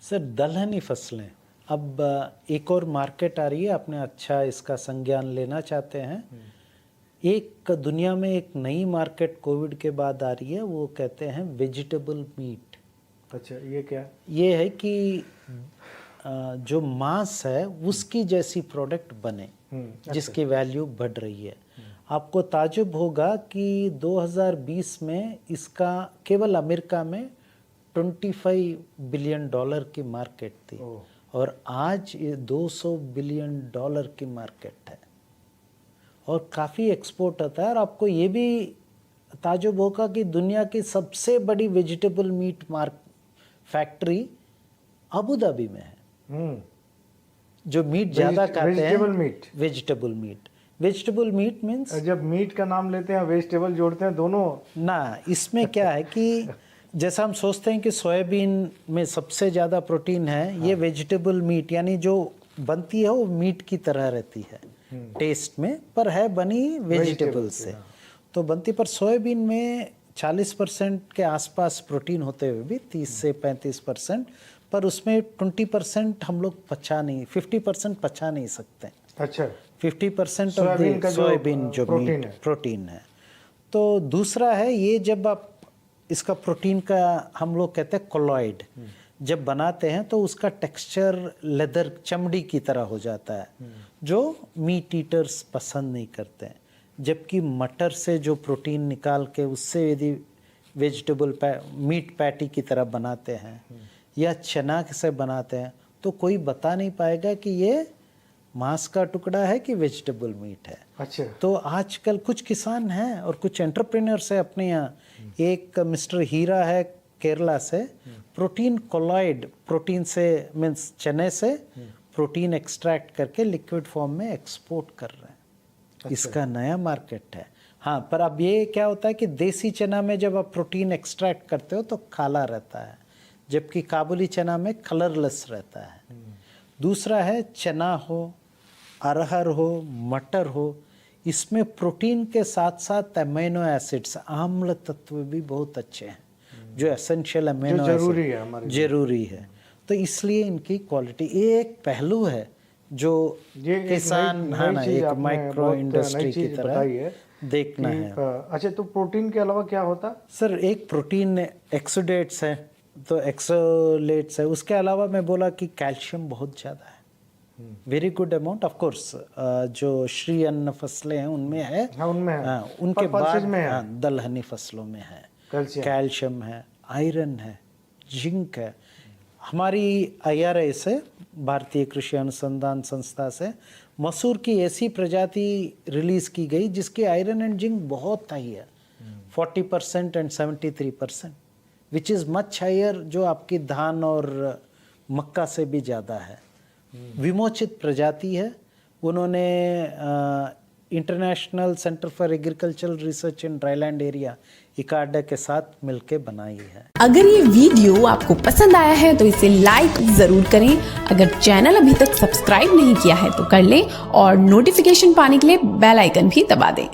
Sir दलहनी फसलें अब एक और मार्केट आ रही है, आपने अच्छा इसका संज्ञान लेना चाहते हैं। एक दुनिया में एक नई मार्केट कोविड के बाद आ रही है, वो कहते हैं वेजिटेबल मीट। अच्छा, ये क्या? ये है कि जो मांस है उसकी जैसी प्रोडक्ट बने, जिसकी वैल्यू बढ़ रही है। आपको ताजुब होगा कि 2020 में इसका केवल अमेरिका में $25 बिलियन की मार्केट थी और आज ये $200 बिलियन की मार्केट है और काफ़ी एक्सपोर्ट होता है। और आपको ये भी ताजुब होगा कि दुनिया की सबसे बड़ी vegetable meat factory Abu Dhabi में है। जो मीट ज़्यादा खाते हैं, वेजिटेबल मीट मीन्स, जब मीट का नाम लेते हैं वेजिटेबल जोड़ते हैं दोनों ना। इसमें क्या है कि जैसा हम सोचते हैं कि सोयाबीन में सबसे ज़्यादा प्रोटीन है, ये वेजिटेबल मीट यानी जो बनती है वो मीट की तरह रहती है टेस्ट में, पर है बनी वेजिटेबल से तो बनती। पर सोयाबीन में 40% के आसपास प्रोटीन होते हुए भी 30 से 35%, पर उसमें 20% हम लोग 50% पचा नहीं सकते। अच्छा, 50% ऑफ सोयाबीन जो प्रोटीन है। तो दूसरा है ये, जब आप इसका प्रोटीन का हम लोग कहते हैं कोलॉइड, जब बनाते हैं तो उसका टेक्सचर लेदर चमड़ी की तरह हो जाता है, जो मीट ईटर्स पसंद नहीं करते हैं। जबकि मटर से जो प्रोटीन निकाल के उससे यदि वेजिटेबल मीट पैटी की तरह बनाते हैं या चना से बनाते हैं तो कोई बता नहीं पाएगा कि ये मांस का टुकड़ा है कि वेजिटेबल मीट है। अच्छा, तो आजकल कुछ किसान हैं और कुछ एंटरप्रेन्योर्स है अपने यहाँ। एक मिस्टर हीरा है केरला से, प्रोटीन कोलॉइड, प्रोटीन से मीन्स चने से प्रोटीन एक्सट्रैक्ट करके लिक्विड फॉर्म में एक्सपोर्ट कर रहे हैं। अच्छा। इसका नया मार्केट है। हाँ, पर अब ये क्या होता है कि देसी चना में जब आप प्रोटीन एक्सट्रैक्ट करते हो तो काला रहता है, जबकि काबुली चना में कलरलेस रहता है। दूसरा है चना हो, अरहर हो, मटर हो, इसमें प्रोटीन के साथ साथ अमीनो एसिड्स, आम्ल तत्व भी बहुत अच्छे हैं, जो एसेंशियल अमीनो एसिड जरूरी है। तो इसलिए इनकी क्वालिटी एक पहलू है जो किसान एक माइक्रो इंडस्ट्री की तरह देखना है। अच्छा, तो प्रोटीन के अलावा क्या होता? सर, एक प्रोटीन एक्सोडेट्स है, तो एक्सोलेट्स है। उसके अलावा मैं बोला कि कैल्शियम बहुत ज़्यादा है, very good amount. Of course जो श्री अन्न फसलें हैं उनमें है, उनके बाद दलहनी फसलों में है कैल्शियम है, आयरन है, जिंक है। हमारी IRA से, भारतीय कृषि अनुसंधान संस्था से, मसूर की ऐसी प्रजाति रिलीज की गई जिसकी आयरन एंड जिंक बहुत हाई है, 40% and 73%, which is much higher, जो आपकी धान और मक्का से भी ज़्यादा है। विमोचित प्रजाति है। उन्होंने international centre for agricultural research in dryland area, ICARDA के साथ मिलके बनाई है। अगर ये वीडियो आपको पसंद आया है तो इसे लाइक जरूर करें। अगर चैनल अभी तक सब्सक्राइब नहीं किया है तो कर लें और नोटिफिकेशन पाने के लिए बेल आइकन भी दबा दें।